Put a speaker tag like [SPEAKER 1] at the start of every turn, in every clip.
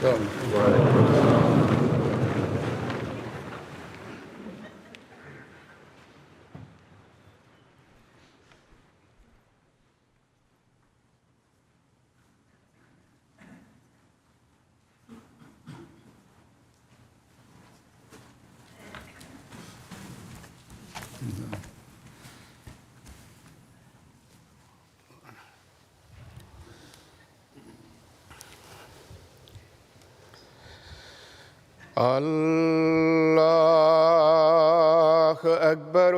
[SPEAKER 1] الله أكبر.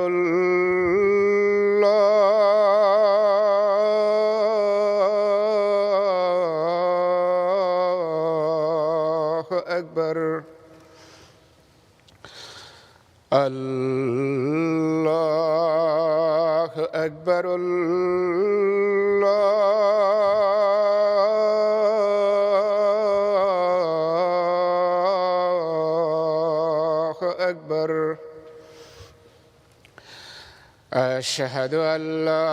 [SPEAKER 1] الله أكبر. الله أكبر. أكبر. أشهد أن لا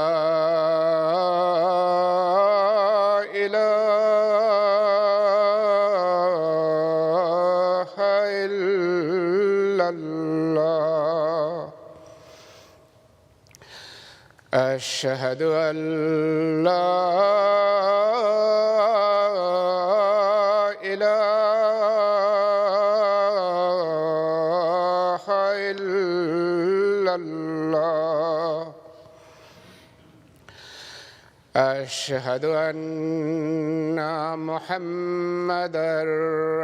[SPEAKER 1] إله إلا الله. أشهد أن لا إله إلا الله. أشهد أن محمدًا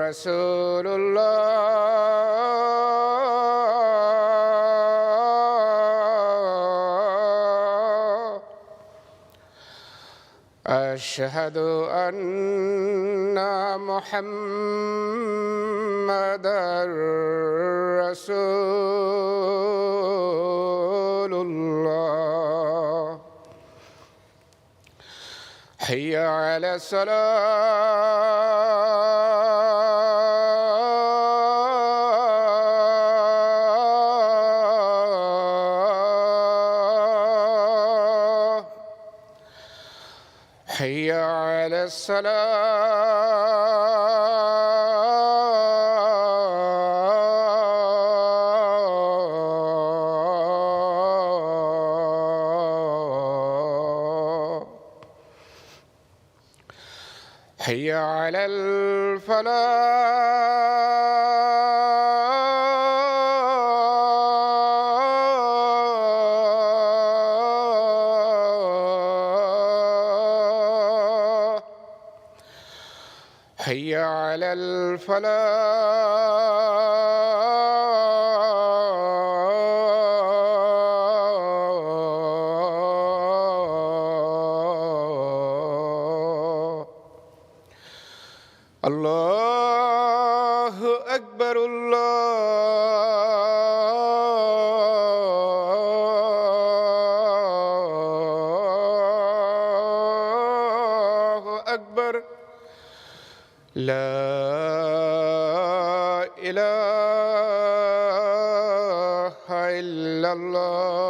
[SPEAKER 1] رسول الله. أشهد أن محمدًا رسول الله. حي على الصلاة. حي على الصلاة. حي على الفلاح. حي على الفلاح. الله أكبر. الله أكبر. لا إله إلا الله.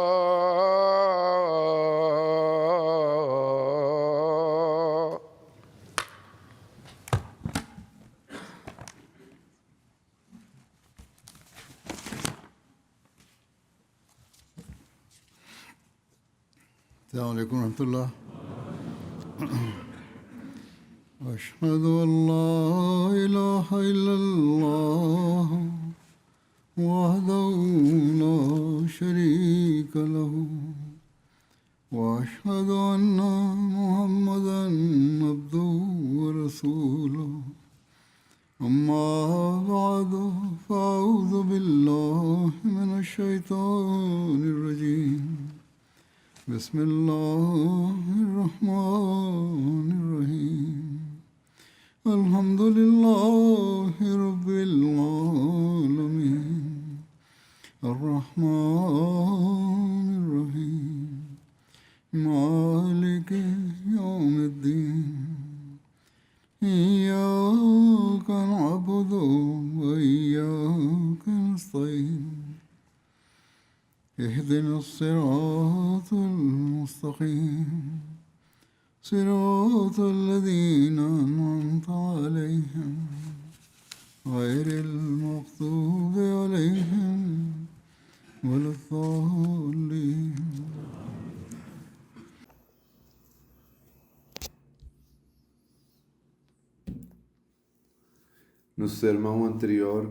[SPEAKER 2] السلام عليكم ورحمة الله. أشهد أن لا إله إلا الله وحده لا شريك له وأشهد أن محمدًا عبده ورسوله. أما بعد فأعوذ بالله من الشيطان الرجيم. بسم الله الرحمن الرحيم. الحمد لله رب العالمين. الرحمن الرحيم. مالك يوم الدين. إياك نعبد وإياك نستعين. اهدنا الصراط المستقيم. صراط الذين أنعمت عليهم غير المغضوب عليهم ولا الضالين.
[SPEAKER 3] No sermão anterior,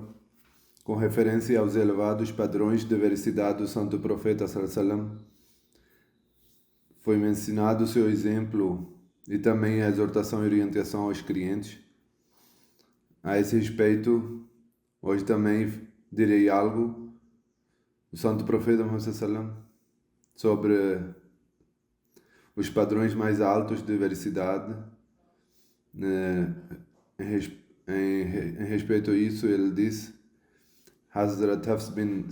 [SPEAKER 3] com referência aos elevados padrões de veracidade do Santo Profeta ﷺ, foi mencionado o seu exemplo e também a exortação e orientação aos clientes. A esse respeito, hoje também direi algo do Santo Profeta Muhammad ﷺ sobre os padrões mais altos de veracidade. Em respeito a isso, ele disse, Hazrat Hafs bin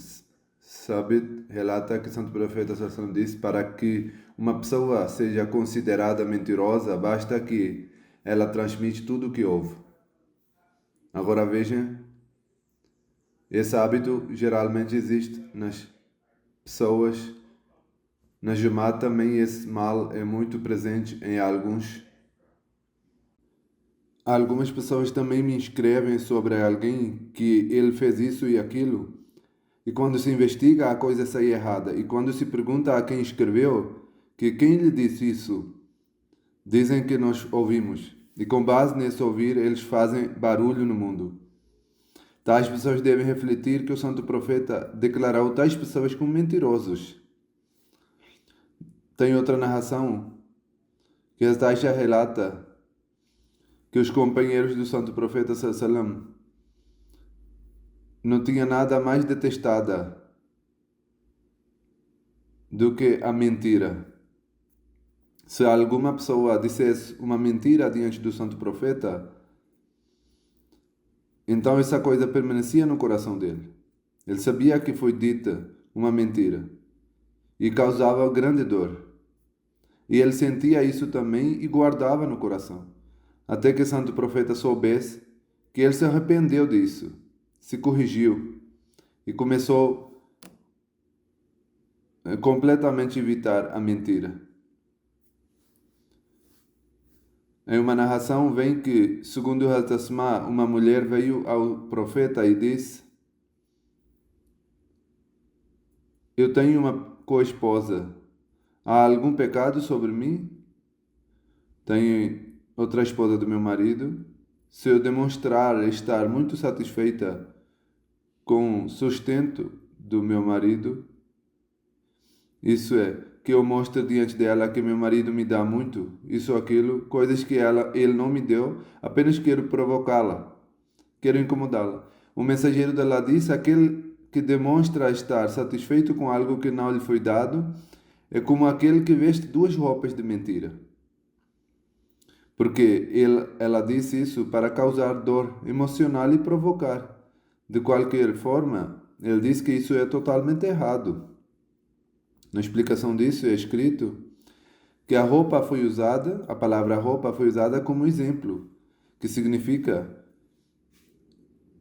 [SPEAKER 3] Sabit relata que o Santo Profeta ﷺ disse: para que uma pessoa seja considerada mentirosa, basta que ela transmite tudo o que ouve. Agora vejam, esse hábito geralmente existe nas pessoas. Na Jamaat também esse mal é muito presente em alguns. Algumas pessoas também me escrevem sobre alguém que ele fez isso e aquilo, e quando se investiga a coisa sai errada, e quando se pergunta a quem escreveu, que quem lhe disse isso, dizem que nós ouvimos, e com base nesse ouvir eles fazem barulho no mundo. Tais pessoas devem refletir que o Santo Profeta declarou tais pessoas como mentirosos. Tem outra narração que a Taisha relata que os companheiros do Santo Profeta ﷺ não tinham nada mais detestada do que a mentira. Se alguma pessoa dissesse uma mentira diante do Santo Profeta, então essa coisa permanecia no coração dele. Ele sabia que foi dita uma mentira e causava grande dor. E ele sentia isso também e guardava no coração. Até que o Santo Profeta soubesse que ele se arrependeu disso, se corrigiu e começou a completamente evitar a mentira. Em uma narração vem que, segundo Hazrat Asma, uma mulher veio ao profeta e disse: eu tenho uma co-esposa, há algum pecado sobre mim? Tenho outra esposa do meu marido. Se eu demonstrar estar muito satisfeita com o sustento do meu marido, isso é, que eu mostro diante dela que meu marido me dá muito, isso ou aquilo, coisas que ele não me deu, apenas quero provocá-la, quero incomodá-la. O mensageiro dela disse: aquele que demonstra estar satisfeito com algo que não lhe foi dado é como aquele que veste duas roupas de mentira. Porque ela disse isso para causar dor emocional e provocar. De qualquer forma, ele disse que isso é totalmente errado. Na explicação disso é escrito que a palavra roupa foi usada como exemplo, que significa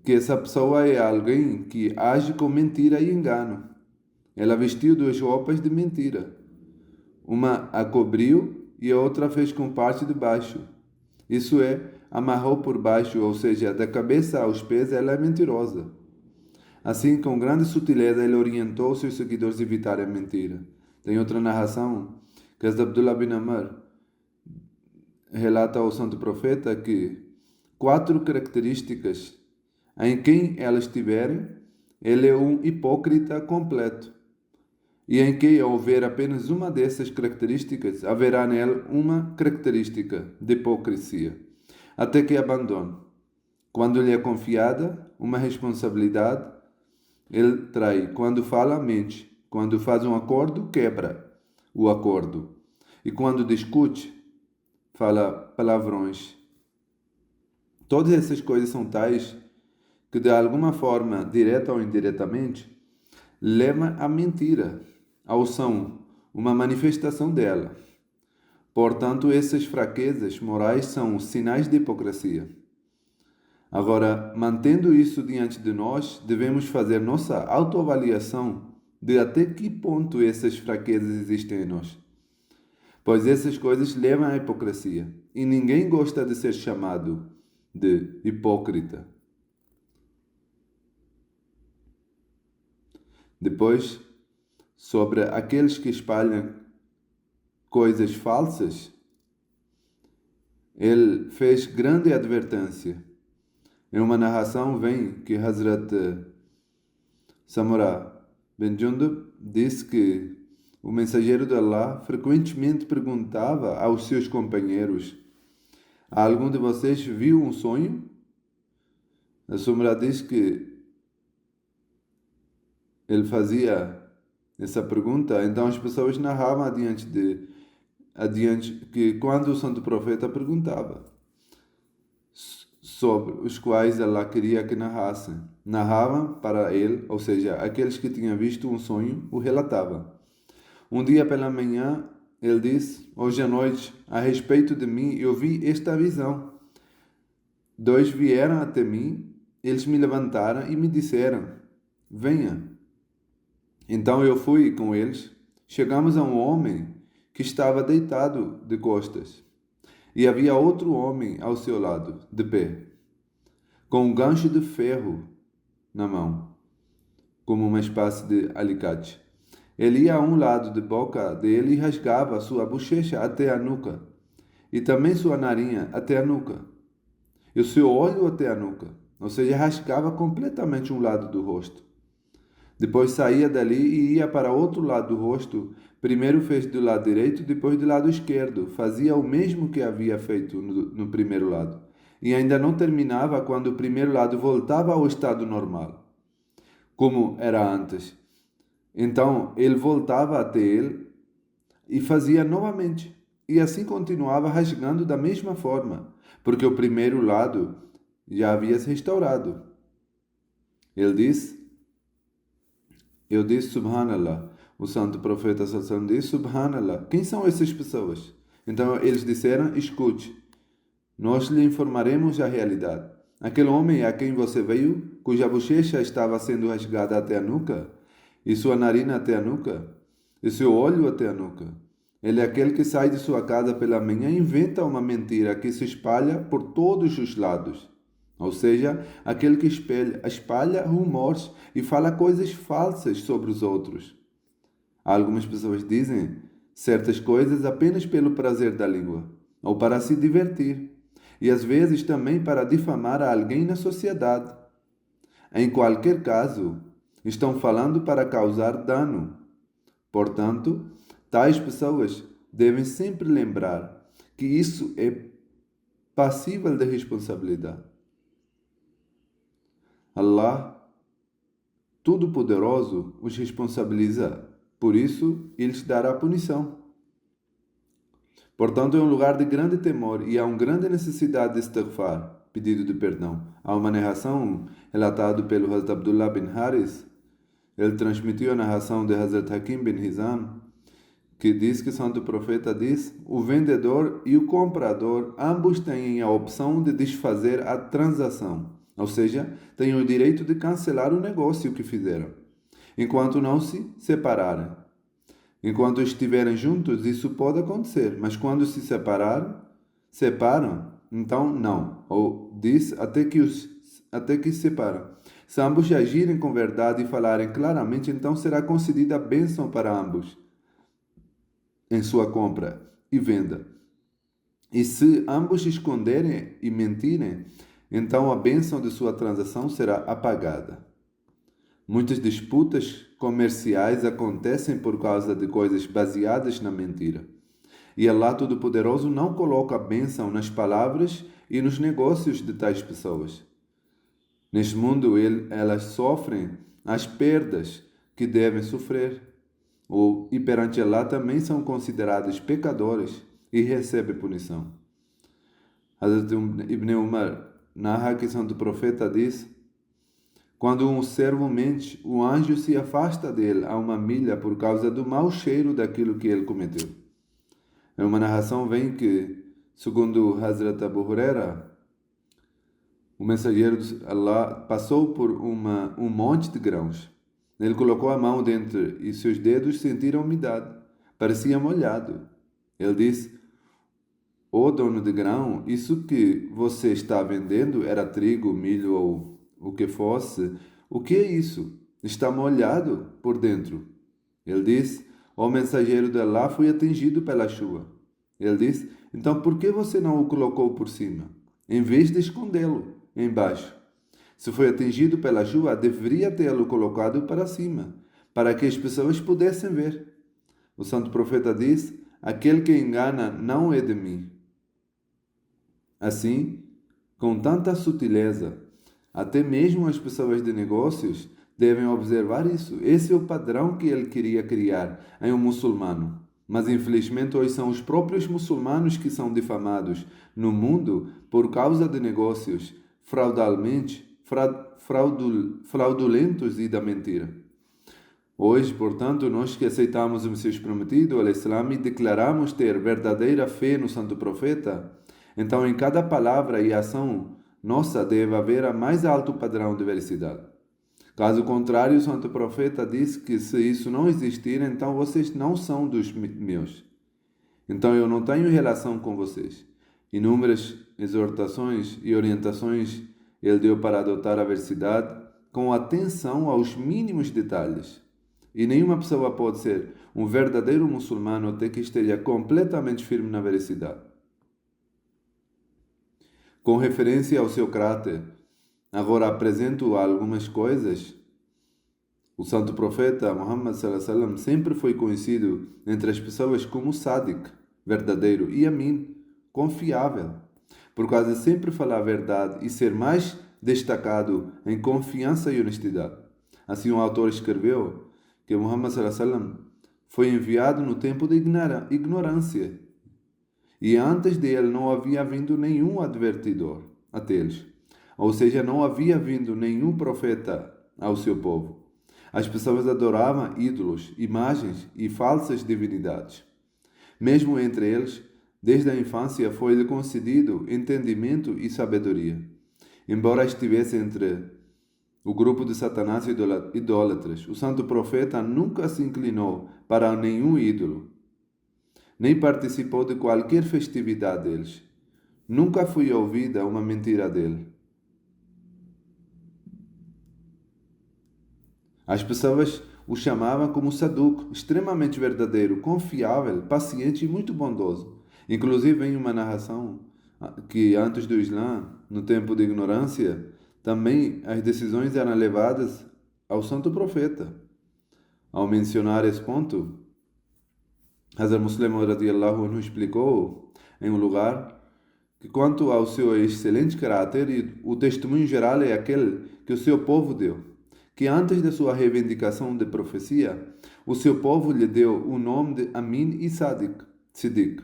[SPEAKER 3] que essa pessoa é alguém que age com mentira e engano. Ela vestiu duas roupas de mentira. Uma a cobriu e a outra fez com parte de baixo. Isso é, amarrou por baixo, ou seja, da cabeça aos pés ela é mentirosa. Assim, com grande sutileza, ele orientou seus seguidores a evitarem a mentira. Tem outra narração, que é de Abdullah bin Amr, relata ao Santo Profeta que 4 características em quem elas tiverem, ele é um hipócrita completo. E em que houver apenas uma dessas características, haverá nele uma característica de hipocrisia, até que abandone. Quando lhe é confiada uma responsabilidade, ele trai. Quando fala, mente. Quando faz um acordo, quebra o acordo. E quando discute, fala palavrões. Todas essas coisas são tais que, de alguma forma, direta ou indiretamente, levam à mentira, ou são uma manifestação dela. Portanto, essas fraquezas morais são sinais de hipocrisia. Agora, mantendo isso diante de nós, devemos fazer nossa autoavaliação de até que ponto essas fraquezas existem em nós. Pois essas coisas levam à hipocrisia, e ninguém gosta de ser chamado de hipócrita. Depois, sobre aqueles que espalham coisas falsas, ele fez grande advertência. Em uma narração vem que Hazrat Samura bin Jundub disse que o mensageiro de Allah frequentemente perguntava aos seus companheiros: algum de vocês viu um sonho? A Samura diz que ele fazia essa pergunta, então as pessoas narravam adiante que quando o santo profeta perguntava sobre os quais Allah queria que narrassem, narravam para ele, ou seja, aqueles que tinham visto um sonho, o relatavam. Um dia pela manhã, ele disse: hoje à noite, a respeito de mim, eu vi esta visão. Dois vieram até mim, eles me levantaram e me disseram: venha. Então eu fui com eles. Chegamos a um homem que estava deitado de costas, e havia outro homem ao seu lado, de pé, com um gancho de ferro na mão, como uma espécie de alicate. Ele ia a um lado da boca dele e rasgava sua bochecha até a nuca, e também sua narinha até a nuca, e o seu olho até a nuca, ou seja, rasgava completamente um lado do rosto. Depois saía dali e ia para outro lado do rosto. Primeiro fez do lado direito, depois do lado esquerdo. Fazia o mesmo que havia feito no primeiro lado. E ainda não terminava quando o primeiro lado voltava ao estado normal, como era antes. Então ele voltava até ele e fazia novamente. E assim continuava rasgando da mesma forma, porque o primeiro lado já havia se restaurado. Ele disse: eu disse Subhanallah. O santo profeta Sallallahu disse Subhanallah. Quem são essas pessoas? Então eles disseram: escute, nós lhe informaremos a realidade. Aquele homem a quem você veio, cuja bochecha estava sendo rasgada até a nuca, e sua narina até a nuca, e seu olho até a nuca. Ele é aquele que sai de sua casa pela manhã e inventa uma mentira que se espalha por todos os lados. Ou seja, aquele que espalha rumores e fala coisas falsas sobre os outros. Algumas pessoas dizem certas coisas apenas pelo prazer da língua, ou para se divertir, e às vezes também para difamar a alguém na sociedade. Em qualquer caso, estão falando para causar dano. Portanto, tais pessoas devem sempre lembrar que isso é passível de responsabilidade. Allah, Todo-Poderoso, os responsabiliza. Por isso, Ele lhes dará punição. Portanto, é um lugar de grande temor e há uma grande necessidade de istighfar, pedido de perdão. Há uma narração relatada pelo Hazrat Abdullah bin Haris. Ele transmitiu a narração de Hazrat Hakim bin Hizam, que diz que o santo profeta diz: o vendedor e o comprador ambos têm a opção de desfazer a transação. Ou seja, têm o direito de cancelar o negócio que fizeram, enquanto não se separarem. Enquanto estiverem juntos, isso pode acontecer, mas quando se separam, então não. Ou diz até que se separam. Se ambos agirem com verdade e falarem claramente, então será concedida a bênção para ambos em sua compra e venda. E se ambos esconderem e mentirem, então a bênção de sua transação será apagada. Muitas disputas comerciais acontecem por causa de coisas baseadas na mentira. E Allah Todo-Poderoso não coloca a bênção nas palavras e nos negócios de tais pessoas. Neste mundo, elas sofrem as perdas que devem sofrer. E perante Allah também são consideradas pecadoras e recebem punição. Hazrat Ibn Umar narra que o santo profeta diz: quando um servo mente, o anjo se afasta dele a 1 milha por causa do mau cheiro daquilo que ele cometeu. Em uma narração vem que, segundo Hazrat Abu Huraira, o mensageiro de Allah passou por um monte de grãos. Ele colocou a mão dentro e seus dedos sentiram umidade. Parecia molhado. Ele disse: ó dono de grão, isso que você está vendendo era trigo, milho ou o que fosse. O que é isso? está molhado por dentro. Ele diz: o mensageiro de Allah foi atingido pela chuva. Ele diz: então por que você não o colocou por cima, em vez de escondê-lo embaixo? Se foi atingido pela chuva, deveria tê-lo colocado para cima, para que as pessoas pudessem ver. O santo profeta diz: aquele que engana não é de mim. Assim, com tanta sutileza, até mesmo as pessoas de negócios devem observar isso. Esse é o padrão que ele queria criar em um muçulmano. Mas infelizmente hoje são os próprios muçulmanos que são difamados no mundo por causa de negócios fraudulentos e da mentira. Hoje, portanto, nós que aceitamos o Messias prometido, o Islã, e declaramos ter verdadeira fé no Santo Profeta, então em cada palavra e ação nossa deve haver a mais alto padrão de veracidade. Caso contrário, o Santo Profeta diz que se isso não existir, então vocês não são dos meus. Então eu não tenho relação com vocês. Inúmeras exortações e orientações ele deu para adotar a veracidade com atenção aos mínimos detalhes. E nenhuma pessoa pode ser um verdadeiro muçulmano até que esteja completamente firme na veracidade. Com referência ao seu caráter, agora apresento algumas coisas. O santo profeta Muhammad sallallahu alaihi wasallam sempre foi conhecido entre as pessoas como Sadiq, verdadeiro, e Amin, confiável, por causa de sempre falar a verdade e ser mais destacado em confiança e honestidade. Assim, o autor escreveu que Muhammad sallallahu alaihi wasallam foi enviado no tempo de ignorância, e antes dele não havia vindo nenhum advertidor até eles. Ou seja, não havia vindo nenhum profeta ao seu povo. As pessoas adoravam ídolos, imagens e falsas divinidades. Mesmo entre eles, desde a infância foi-lhe concedido entendimento e sabedoria. Embora estivesse entre o grupo de Satanás e idólatras, o santo profeta nunca se inclinou para nenhum ídolo, nem participou de qualquer festividade deles. Nunca foi ouvida uma mentira dele. As pessoas o chamavam como Saduq, extremamente verdadeiro, confiável, paciente e muito bondoso. Inclusive, em uma narração que antes do Islã, no tempo de ignorância, também as decisões eram levadas ao santo profeta. Ao mencionar esse ponto, Hazrat Muslim radiyallahu anhu explicou em um lugar que quanto ao seu excelente caráter, o testemunho geral é aquele que o seu povo deu, que antes da sua reivindicação de profecia, o seu povo lhe deu o nome de Amin e Siddiq.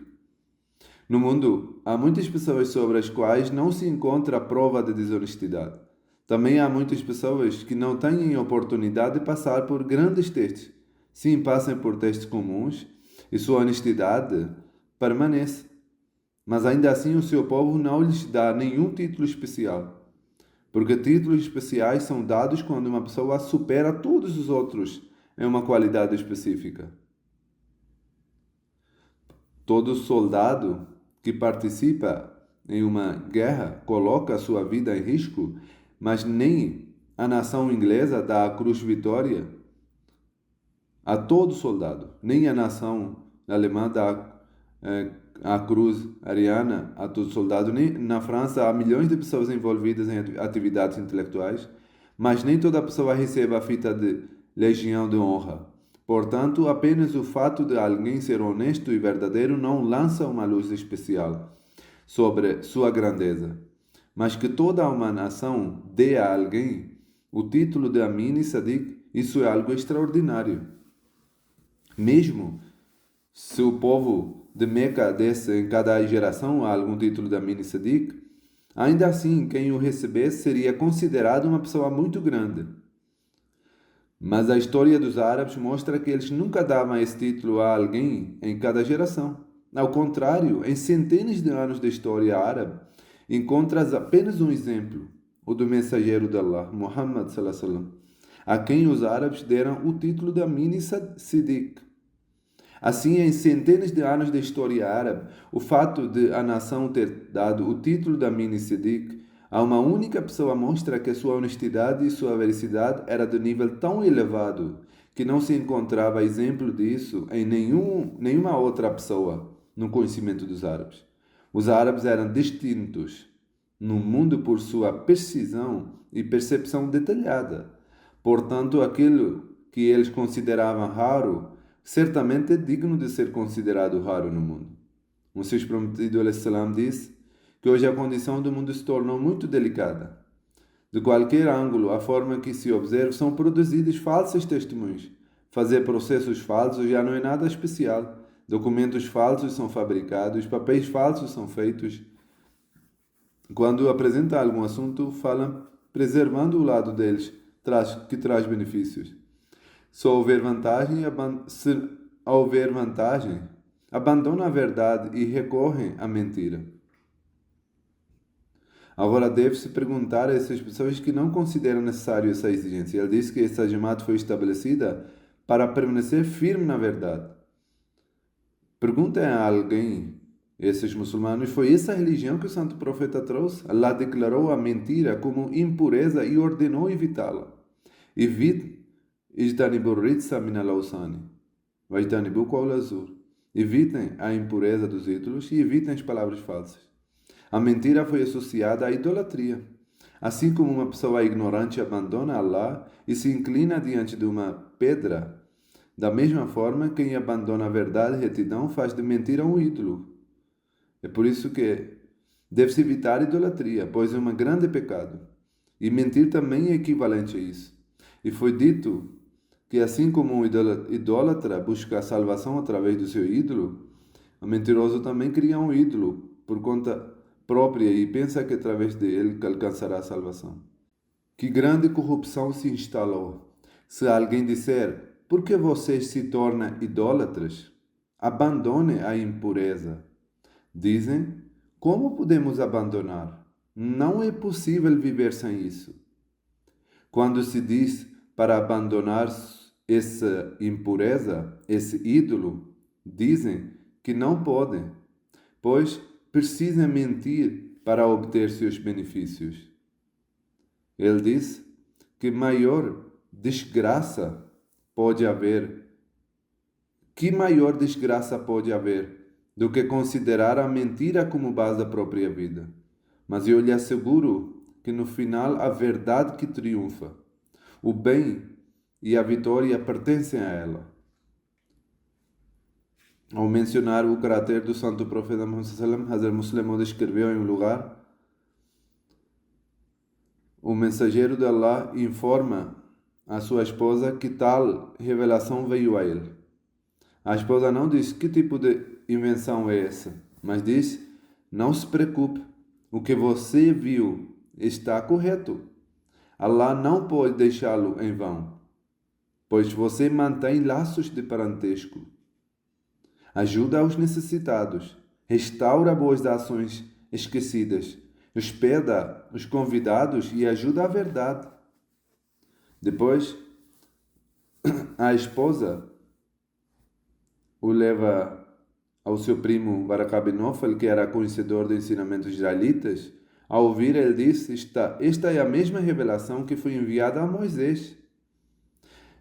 [SPEAKER 3] No mundo, há muitas pessoas sobre as quais não se encontra a prova de desonestidade. Também há muitas pessoas que não têm oportunidade de passar por grandes testes. Sim, passam por testes comuns e sua honestidade permanece. Mas ainda assim o seu povo não lhes dá nenhum título especial. Porque títulos especiais são dados quando uma pessoa supera todos os outros em uma qualidade específica. Todo soldado que participa em uma guerra coloca a sua vida em risco, mas nem a nação inglesa dá a cruz vitória a todo soldado, nem a nação alemã dá a cruz ariana a todo soldado, nem na França há milhões de pessoas envolvidas em atividades intelectuais, mas nem toda pessoa recebe a fita de legião de honra. Portanto, apenas o fato de alguém ser honesto e verdadeiro não lança uma luz especial sobre sua grandeza, mas que toda uma nação dê a alguém o título de Amin e Sadiq, isso é algo extraordinário. Mesmo se o povo de Meca desse em cada geração algum título de Amin e Sadiq, ainda assim quem o recebesse seria considerado uma pessoa muito grande. Mas a história dos árabes mostra que eles nunca davam esse título a alguém em cada geração. Ao contrário, em centenas de anos da história árabe, encontras apenas um exemplo, o do mensageiro de Allah, Muhammad sallallahu alaihi wasallam, a quem os árabes deram o título de Amin e Siddiq. Assim, em centenas de anos da história árabe, o fato de a nação ter dado o título de Amin e Siddiq A uma única pessoa mostra que sua honestidade e sua veracidade era de nível tão elevado que não se encontrava exemplo disso em nenhuma outra pessoa no conhecimento dos árabes. Os árabes eram distintos no mundo por sua precisão e percepção detalhada. Portanto, aquilo que eles consideravam raro, certamente é digno de ser considerado raro no mundo. O Messias Prometido al-Salam disse que hoje a condição do mundo se tornou muito delicada. De qualquer ângulo, a forma que se observa, são produzidos falsos testemunhos. Fazer processos falsos já não é nada especial. Documentos falsos são fabricados, papéis falsos são feitos. Quando apresenta algum assunto, falam preservando o lado deles, que traz benefícios. Se houver vantagem, abandonam a verdade e recorrem à mentira. Agora deve-se perguntar a essas pessoas que não consideram necessário essa exigência. Ele disse que essa Jamaat foi estabelecida para permanecer firme na verdade. Perguntem a alguém, esses muçulmanos, foi essa religião que o Santo Profeta trouxe? Allah declarou a mentira como impureza e ordenou evitá-la. Ijtanibu ritsa min al-awsani, wajtanibu qawl az-zur. Evitem a impureza dos ídolos e evitem as palavras falsas. A mentira foi associada à idolatria. Assim como uma pessoa ignorante abandona Allah e se inclina diante de uma pedra, da mesma forma, quem abandona a verdade e retidão faz de mentira um ídolo. É por isso que deve-se evitar a idolatria, pois é um grande pecado. E mentir também é equivalente a isso. E foi dito que assim como um idólatra busca a salvação através do seu ídolo, o mentiroso também cria um ídolo por conta própria e pensa que através dele alcançará a salvação. Que grande corrupção se instalou! Se alguém disser, por que vocês se tornam idólatras? Abandone a impureza. Dizem, como podemos abandonar? Não é possível viver sem isso. Quando se diz para abandonar essa impureza, esse ídolo, dizem que não podem, pois precisam mentir para obter seus benefícios. Ele diz que maior desgraça pode haver, do que considerar a mentira como base da própria vida. Mas eu lhe asseguro que no final a verdade que triunfa, o bem e a vitória pertencem a ela. Ao mencionar o caráter do Santo Profeta Muhammad, Hazrat Muslim Maud escreveu em um lugar: o mensageiro de Allah informa a sua esposa que tal revelação veio a ele. A esposa não diz que tipo de invenção é essa, mas diz: não se preocupe, o que você viu está correto. Allah não pode deixá-lo em vão, pois você mantém laços de parentesco. Ajuda aos necessitados, restaura boas ações esquecidas, hospeda os convidados e ajuda a verdade. Depois, a esposa o leva ao seu primo Waraka bin Nawfal, que era conhecedor dos ensinamentos israelitas. Ao ouvir, ele disse: esta é a mesma revelação que foi enviada a Moisés.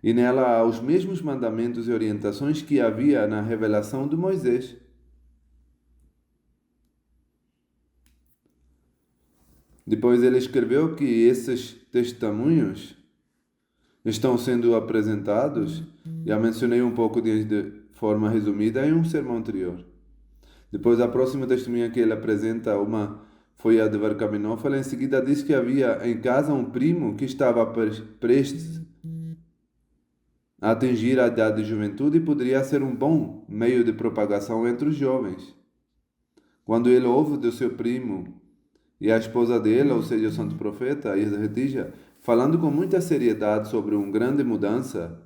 [SPEAKER 3] E nela há os mesmos mandamentos e orientações que havia na revelação de Moisés. Depois ele escreveu que esses testemunhos estão sendo apresentados, já mencionei um pouco de forma resumida em um sermão anterior. Depois a próxima testemunha que ele apresenta foi a de Waraka bin Nawfal. Em seguida diz que havia em casa um primo que estava prestes a atingir a idade de juventude e poderia ser um bom meio de propagação entre os jovens. Quando ele ouve do seu primo e a esposa dele, ou seja, o Santo Profeta, Khadija, falando com muita seriedade sobre uma grande mudança,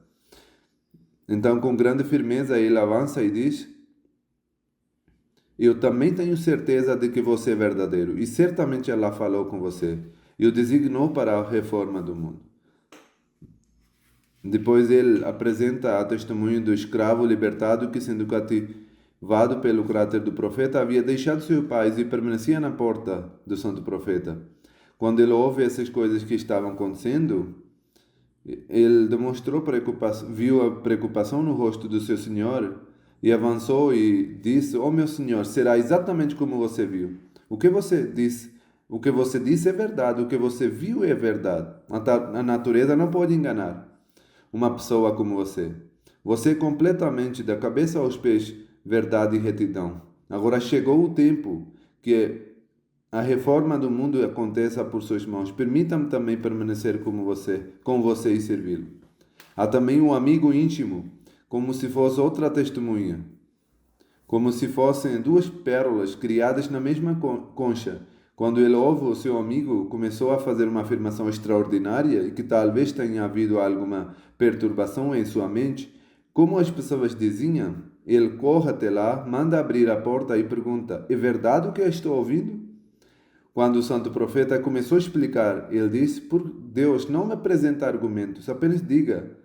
[SPEAKER 3] então com grande firmeza ele avança e diz: eu também tenho certeza de que você é verdadeiro e certamente Allah falou com você e o designou para a reforma do mundo. Depois ele apresenta a testemunho do escravo libertado que, sendo cativado pelo caráter do profeta, havia deixado seus pais e permanecia na porta do Santo Profeta. Quando ele ouve essas coisas que estavam acontecendo, ele demonstrou preocupação, viu a preocupação no rosto do seu senhor e avançou e disse: "Oh, meu senhor, será exatamente como você viu. O que você disse é verdade, o que você viu é verdade. A natureza não pode enganar uma pessoa como você. Você é completamente da cabeça aos pés verdade e retidão. Agora chegou o tempo que a reforma do mundo aconteça por suas mãos. Permita-me também permanecer com você e servi-lo. Há também um amigo íntimo, como se fosse outra testemunha, como se fossem duas pérolas criadas na mesma concha. Quando ele ouve o seu amigo começou a fazer uma afirmação extraordinária e que talvez tenha havido alguma perturbação em sua mente, como as pessoas diziam, ele corre até lá, manda abrir a porta e pergunta: "É verdade o que eu estou ouvindo?" Quando o santo profeta começou a explicar, ele disse: "Por Deus, não me apresente argumentos, apenas diga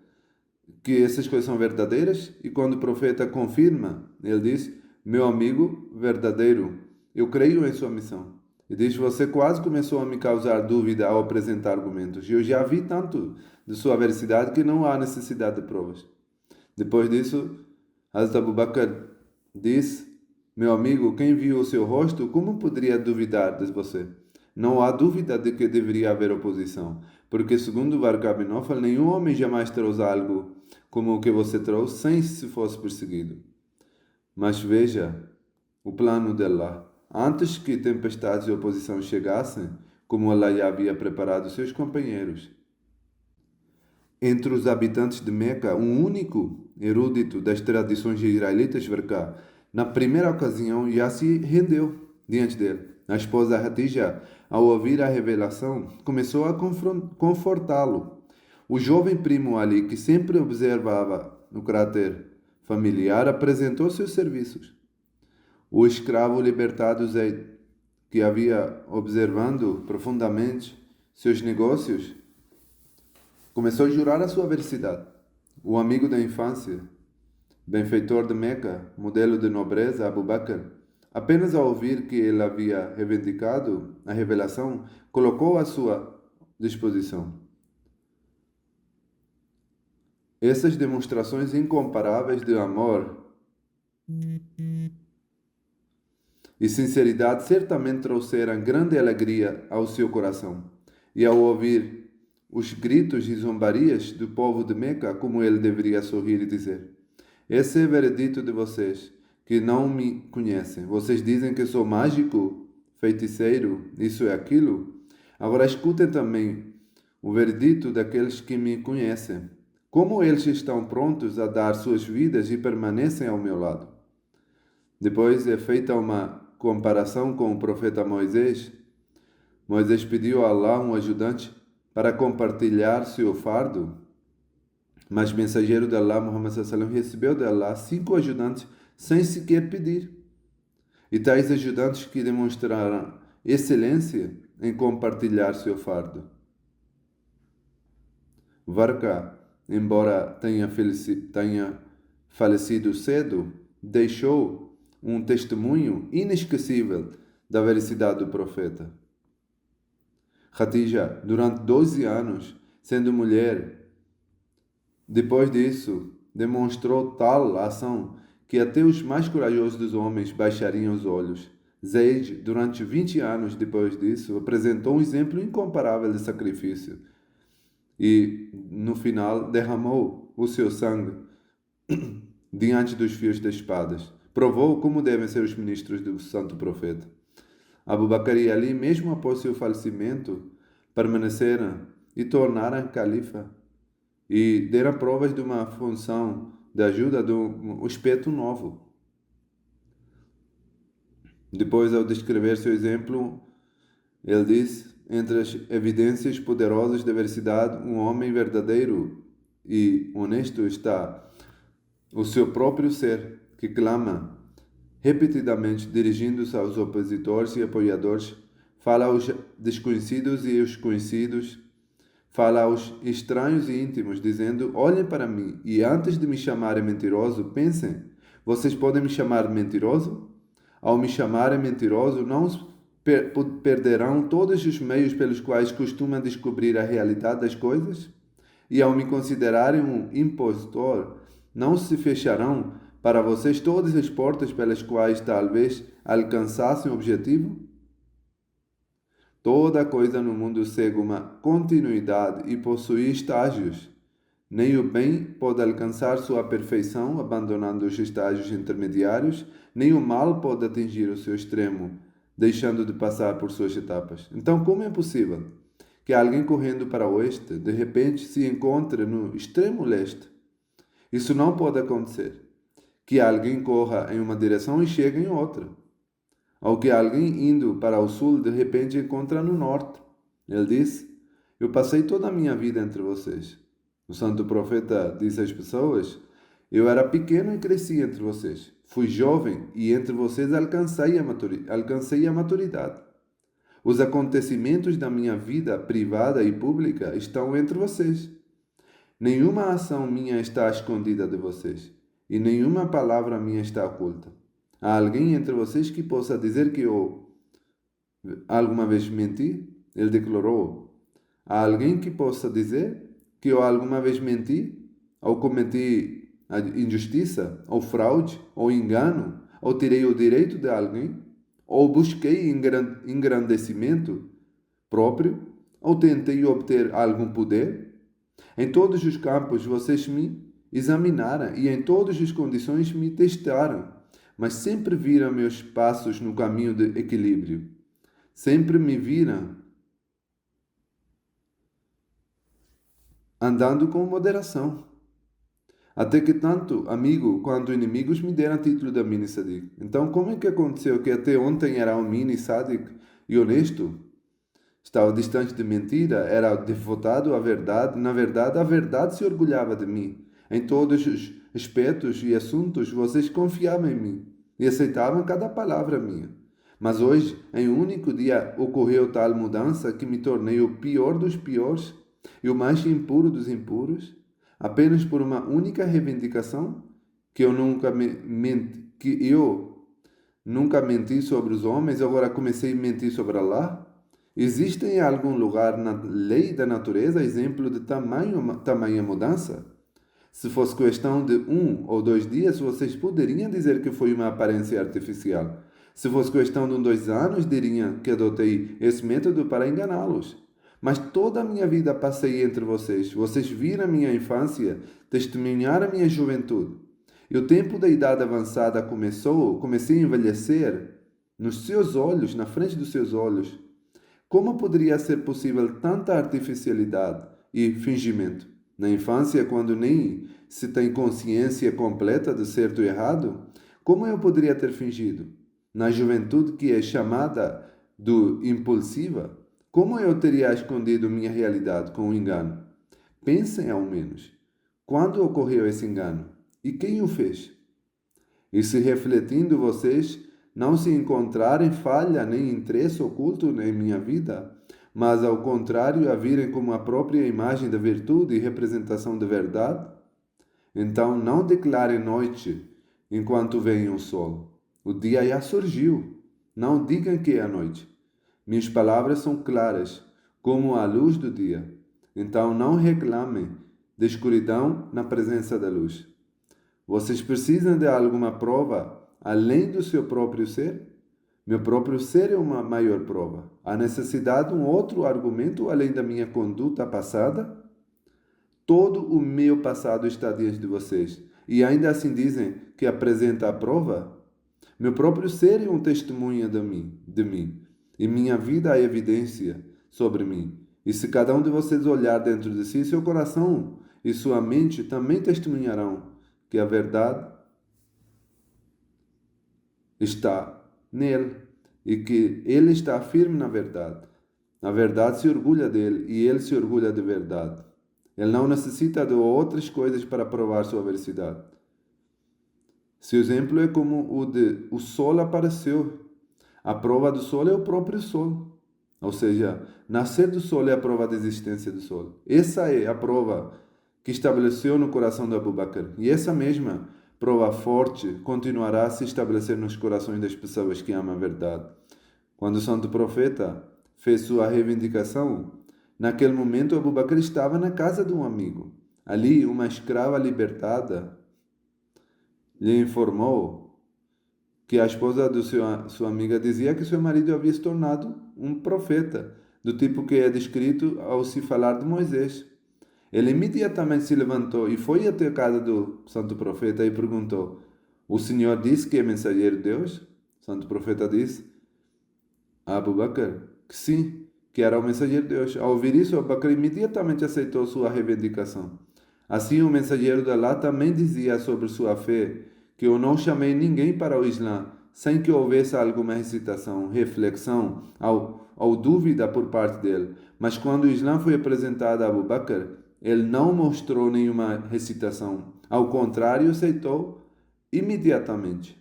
[SPEAKER 3] que essas coisas são verdadeiras." E quando o profeta confirma, ele diz: "Meu amigo verdadeiro, eu creio em sua missão." E diz: "Você quase começou a me causar dúvida ao apresentar argumentos. Eu já vi tanto de sua veracidade que não há necessidade de provas." Depois disso, Hazrat Abu Bakr disse: "Meu amigo, quem viu o seu rosto, como poderia duvidar de você? Não há dúvida de que deveria haver oposição, porque, segundo Varka bin Nawfal, nenhum homem jamais trouxe algo como o que você trouxe sem se fosse perseguido. Mas veja o plano de Allah. Antes que tempestades e oposição chegassem, como Allah já havia preparado seus companheiros. Entre os habitantes de Meca, um único erudito das tradições israelitas Varka, na primeira ocasião, já se rendeu diante dele. A esposa Hatija, ao ouvir a revelação, começou a confortá-lo. O jovem primo Ali, que sempre observava no caráter familiar, apresentou seus serviços. O escravo libertado Zaid, que havia observando profundamente seus negócios, começou a jurar a sua veracidade. O amigo da infância, benfeitor de Meca, modelo de nobreza, Abu Bakr, apenas ao ouvir que ele havia reivindicado a revelação, colocou à sua disposição. Essas demonstrações incomparáveis de amor e sinceridade certamente trouxeram grande alegria ao seu coração. E ao ouvir os gritos e zombarias do povo de Meca, como ele deveria sorrir e dizer: "Esse é o veredito de vocês, que não me conhecem. Vocês dizem que sou mágico, feiticeiro, isso e aquilo. Agora escutem também o veredito daqueles que me conhecem. Como eles estão prontos a dar suas vidas e permanecem ao meu lado." Depois é feita uma comparação com o profeta Moisés. Moisés pediu a Allah um ajudante para compartilhar seu fardo, mas o mensageiro de Allah, Muhammad sallallahu recebeu de Allah 5 ajudantes sem sequer pedir. E tais ajudantes que demonstraram excelência em compartilhar seu fardo. Varka, embora tenha falecido cedo, deixou um testemunho inesquecível da veracidade do profeta. Hatija, durante 12 anos, sendo mulher, depois disso, demonstrou tal ação que até os mais corajosos dos homens baixariam os olhos. Zayd, durante 20 anos depois disso, apresentou um exemplo incomparável de sacrifício e, no final, derramou o seu sangue diante dos fios das espadas. Provou como devem ser os ministros do santo profeta. Abu Bakr e Ali, mesmo após seu falecimento, permaneceram e tornaram califa e deram provas de uma função de ajuda de um aspecto novo. Depois, ao descrever seu exemplo, ele diz: "Entre as evidências poderosas da veracidade, um homem verdadeiro e honesto está o seu próprio ser, que clama repetidamente, dirigindo-se aos opositores e apoiadores, fala aos desconhecidos e aos conhecidos, fala aos estranhos e íntimos, dizendo: olhem para mim, e antes de me chamarem mentiroso, pensem, vocês podem me chamar de mentiroso? Ao me chamarem mentiroso, não perderão todos os meios pelos quais costumam descobrir a realidade das coisas? E ao me considerarem um impostor, não se fecharão para vocês todas as portas pelas quais talvez alcançassem o objetivo? Toda coisa no mundo segue uma continuidade e possui estágios. Nem o bem pode alcançar sua perfeição abandonando os estágios intermediários, nem o mal pode atingir o seu extremo, deixando de passar por suas etapas. Então, como é possível que alguém correndo para o oeste, de repente se encontre no extremo leste? Isso não pode acontecer. Que alguém corra em uma direção e chegue em outra. Ou que alguém indo para o sul, de repente encontra no norte. Ele disse: eu passei toda a minha vida entre vocês. O santo profeta disse às pessoas: eu era pequeno e cresci entre vocês. Fui jovem e entre vocês alcancei a maturidade. Os acontecimentos da minha vida privada e pública estão entre vocês. Nenhuma ação minha está escondida de vocês, e nenhuma palavra minha está oculta. Há alguém entre vocês que possa dizer que eu alguma vez menti? Ele declarou: há alguém que possa dizer que eu alguma vez menti? Ou cometi a injustiça? Ou fraude? Ou engano? Ou tirei o direito de alguém? Ou busquei engrandecimento próprio? Ou tentei obter algum poder? Em todos os campos vocês me examinaram e em todas as condições me testaram, mas sempre viram meus passos no caminho de equilíbrio. Sempre me viram andando com moderação. Até que tanto amigo quanto inimigos me deram título de mini Sadiq. Então, como é que aconteceu que até ontem era um mini Sadiq e honesto? Estava distante de mentira, era devotado à verdade. Na verdade, a verdade se orgulhava de mim. Em todos os aspectos e assuntos, vocês confiavam em mim e aceitavam cada palavra minha. Mas hoje, em um único dia, ocorreu tal mudança que me tornei o pior dos piores e o mais impuro dos impuros, apenas por uma única reivindicação, que eu nunca menti sobre os homens, agora comecei a mentir sobre Allah. Existe em algum lugar na lei da natureza exemplo de tamanha mudança? Se fosse questão de 1 ou 2 dias, vocês poderiam dizer que foi uma aparência artificial. Se fosse questão de 2 anos, diriam que adotei esse método para enganá-los. Mas toda a minha vida passei entre vocês. Vocês viram a minha infância, testemunharam a minha juventude. E o tempo da idade avançada comecei a envelhecer nos seus olhos, na frente dos seus olhos. Como poderia ser possível tanta artificialidade e fingimento? Na infância, quando nem se tem consciência completa de certo e errado, como eu poderia ter fingido? Na juventude, que é chamada do impulsiva, como eu teria escondido minha realidade com o engano? Pensem ao menos. Quando ocorreu esse engano? E quem o fez? E se refletindo vocês não se encontrarem falha nem interesse oculto em minha vida, mas ao contrário a virem como a própria imagem da virtude e representação da verdade, então não declarem noite enquanto vem o sol. O dia já surgiu. Não digam que é a noite. Minhas palavras são claras, como a luz do dia. Então não reclamem de escuridão na presença da luz. Vocês precisam de alguma prova além do seu próprio ser? Meu próprio ser é uma maior prova. Há necessidade de um outro argumento além da minha conduta passada? Todo o meu passado está diante de vocês, e ainda assim dizem que apresenta a prova? Meu próprio ser é um testemunho de mim, e minha vida é evidência sobre mim. E se cada um de vocês olhar dentro de si, seu coração e sua mente também testemunharão que a verdade está nele e que ele está firme na verdade. A verdade se orgulha dele e ele se orgulha de verdade. Ele não necessita de outras coisas para provar sua veracidade. Seu exemplo é como o de o sol apareceu. A prova do sol é o próprio sol. Ou seja, nascer do sol é a prova da existência do sol. Essa é a prova que estabeleceu no coração de Abu Bakr. E essa mesma prova forte continuará a se estabelecer nos corações das pessoas que amam a verdade. Quando o santo profeta fez sua reivindicação, naquele momento Abu Bakr estava na casa de um amigo. Ali, uma escrava libertada lhe informou que a esposa de sua amiga dizia que seu marido havia se tornado um profeta, do tipo que é descrito ao se falar de Moisés. Ele imediatamente se levantou e foi até a casa do santo profeta e perguntou: "O senhor disse que é mensageiro de Deus?" O santo profeta disse a Abu Bakr que sim, que era o mensageiro de Deus. Ao ouvir isso, Abu Bakr imediatamente aceitou sua reivindicação. Assim, o mensageiro de Allah também dizia sobre sua fé que eu não chamei ninguém para o Islã sem que houvesse alguma hesitação, reflexão ou dúvida por parte dele. Mas quando o Islã foi apresentado a Abu Bakr, ele não mostrou nenhuma hesitação. Ao contrário, aceitou imediatamente.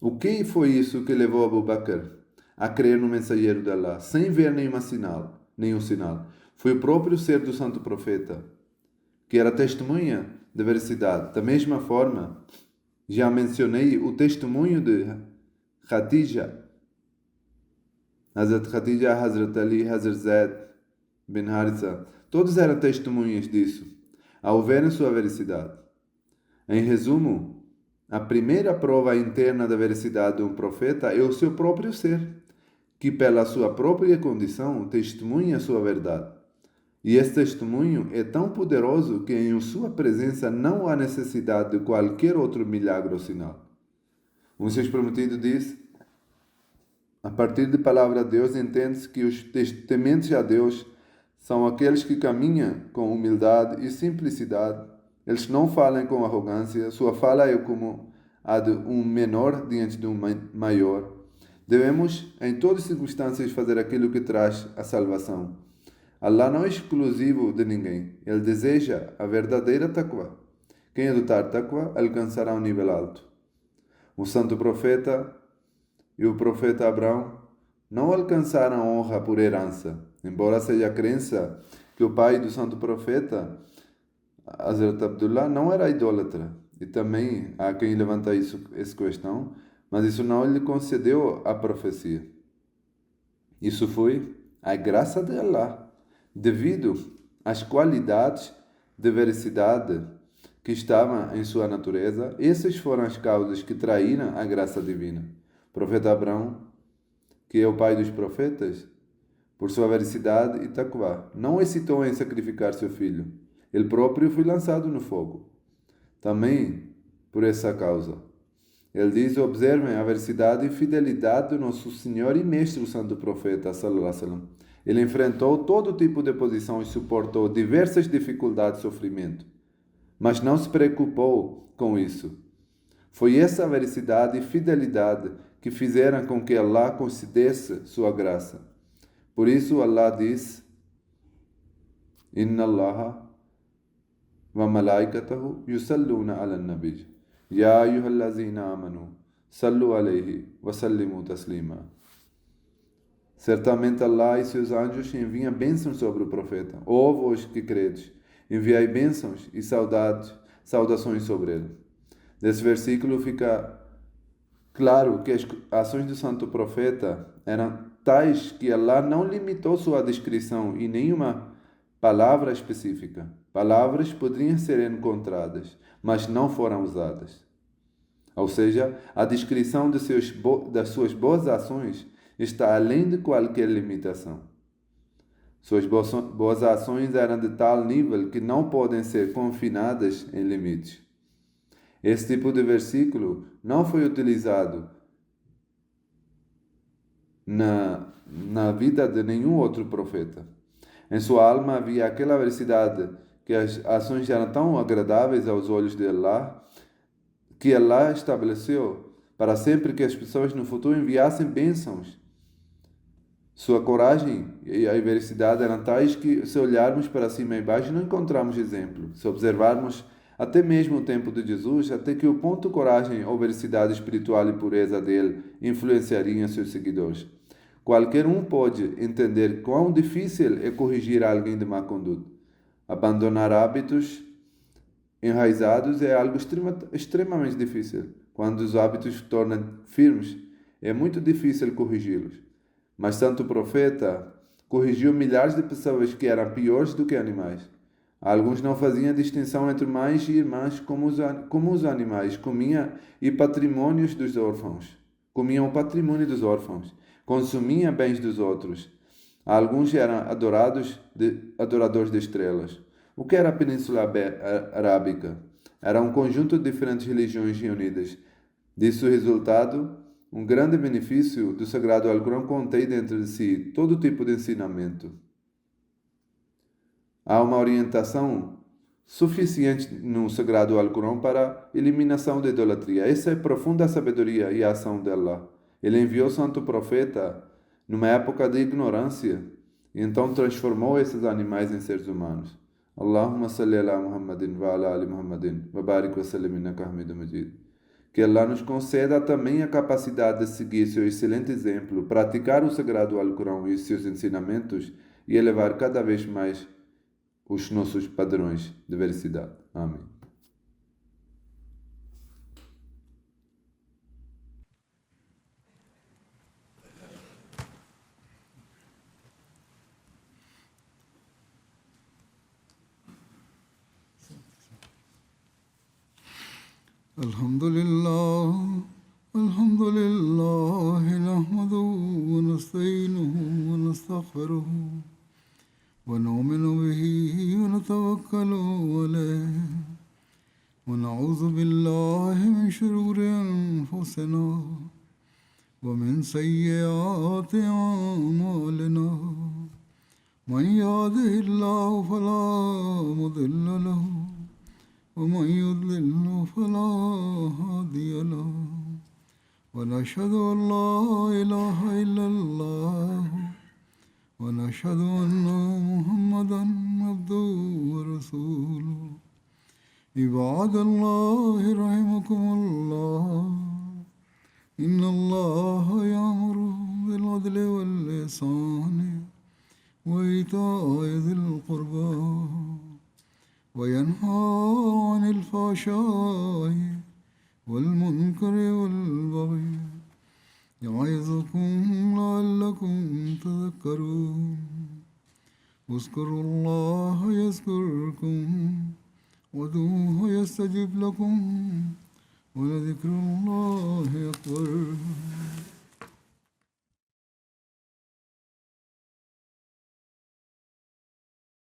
[SPEAKER 3] O que foi isso que levou Abu Bakr a crer no mensageiro de Allah, sem ver nenhum sinal? Foi o próprio ser do santo profeta, que era testemunha da veracidade. Da mesma forma, já mencionei o testemunho de Khadija, Hazrat Khadija, Hazrat Ali, Hazrat Zaid bin Haritha. Todos eram testemunhas disso, ao verem sua veracidade. Em resumo, a primeira prova interna da veracidade de um profeta é o seu próprio ser, que pela sua própria condição testemunha sua verdade. E esse testemunho é tão poderoso que em sua presença não há necessidade de qualquer outro milagre ou sinal. O Messias Prometido diz: a partir da palavra de Deus, entende-se que os tementes a Deus são aqueles que caminham com humildade e simplicidade. Eles não falam com arrogância, sua fala é como a de um menor diante de um maior. Devemos, em todas as circunstâncias, fazer aquilo que traz a salvação. Allah não é exclusivo de ninguém. Ele deseja a verdadeira taqwa. Quem adotar taqwa alcançará um nível alto. O santo profeta e o profeta Abraão não alcançaram honra por herança, embora seja a crença que o pai do santo profeta, Hazrat Abdullah, não era idólatra. E também há quem levanta essa questão, mas isso não lhe concedeu a profecia. Isso foi a graça de Allah, devido às qualidades de veracidade que estavam em sua natureza. Essas foram as causas que traíram a graça divina. O profeta Abraão, que é o pai dos profetas, por sua veracidade e taqwa, não hesitou em sacrificar seu filho. Ele próprio foi lançado no fogo. Também por essa causa. Ele diz: observem a veracidade e fidelidade do nosso Senhor e Mestre, o Santo Profeta, sallallahu alaihi wasallam. Ele enfrentou todo tipo de oposição e suportou diversas dificuldades e sofrimento, mas não se preocupou com isso. Foi essa veracidade e fidelidade que fizeram com que Allah concedesse sua graça. Por isso Allah diz: Inna Allaha wa malaikatahu yusalluna ala nabi. Ya ayyuhallazina amanu, sallu alayhi wa sallimu taslima. Certamente Allah e seus anjos enviam bênçãos sobre o profeta. Ó vós que credes, enviai bênçãos e saudações sobre ele. Desse versículo fica claro que as ações do santo profeta eram tais que Allah não limitou sua descrição em nenhuma palavra específica. Palavras poderiam ser encontradas, mas não foram usadas. Ou seja, a descrição das suas boas ações está além de qualquer limitação. Suas boas ações eram de tal nível que não podem ser confinadas em limites. Esse tipo de versículo não foi utilizado na vida de nenhum outro profeta. Em sua alma havia aquela veracidade que as ações eram tão agradáveis aos olhos de Allah, que Allah estabeleceu para sempre que as pessoas no futuro enviassem bênçãos. Sua coragem e a veracidade eram tais que, se olharmos para cima e baixo, não encontramos exemplo. Se observarmos até mesmo o tempo de Jesus, até que o ponto coragem ou veracidade espiritual e pureza dele influenciariam seus seguidores. Qualquer um pode entender quão difícil é corrigir alguém de má conduta. Abandonar hábitos enraizados é algo extremamente difícil. Quando os hábitos se tornam firmes, é muito difícil corrigi-los. Mas Santo Profeta corrigiu milhares de pessoas que eram piores do que animais. Alguns não faziam distinção entre mães e irmãs como os animais, comiam o patrimônio dos órfãos, consumiam bens dos outros. Alguns eram adoradores de estrelas. O que era a Península Arábica? Era um conjunto de diferentes religiões reunidas. Disso resultado, um grande benefício do Sagrado Alcorão contém dentro de si todo tipo de ensinamento. Há uma orientação suficiente no Sagrado Alcorão para a eliminação da idolatria. Essa é a profunda sabedoria e a ação de Allah. Ele enviou Santo Profeta numa época de ignorância e então transformou esses animais em seres humanos. Allahumma salli ala Muhammadin wa ala ali Muhammadin wa barik wa sallim innaka Hamidum Majid. Que Allah nos conceda também a capacidade de seguir seu excelente exemplo, praticar o Sagrado Alcorão e seus ensinamentos e elevar cada vez mais os nossos padrões de veracidade. Amém.
[SPEAKER 2] الحمد لله نحمده ونستعينه ونستغفره ونؤمن به ونتوكل عليه ونعوذ بالله من شرور أنفسنا ومن سيئات أعمالنا من يهده الله فلا مضل له ومن يضلل فلا هادي له ونشهد أن لا إله إلا الله ونشهد أن محمدا عبده ورسوله عباد الله رحمكم الله إن الله يأمر بالعدل والإحسان وإيتاء ذي القربى وينهى عن الفحشاء والمنكر والبغي يعظكم لعلكم تذكرون اذكروا الله يذكركم وادعوه يستجب لكم ولذكر الله أكبر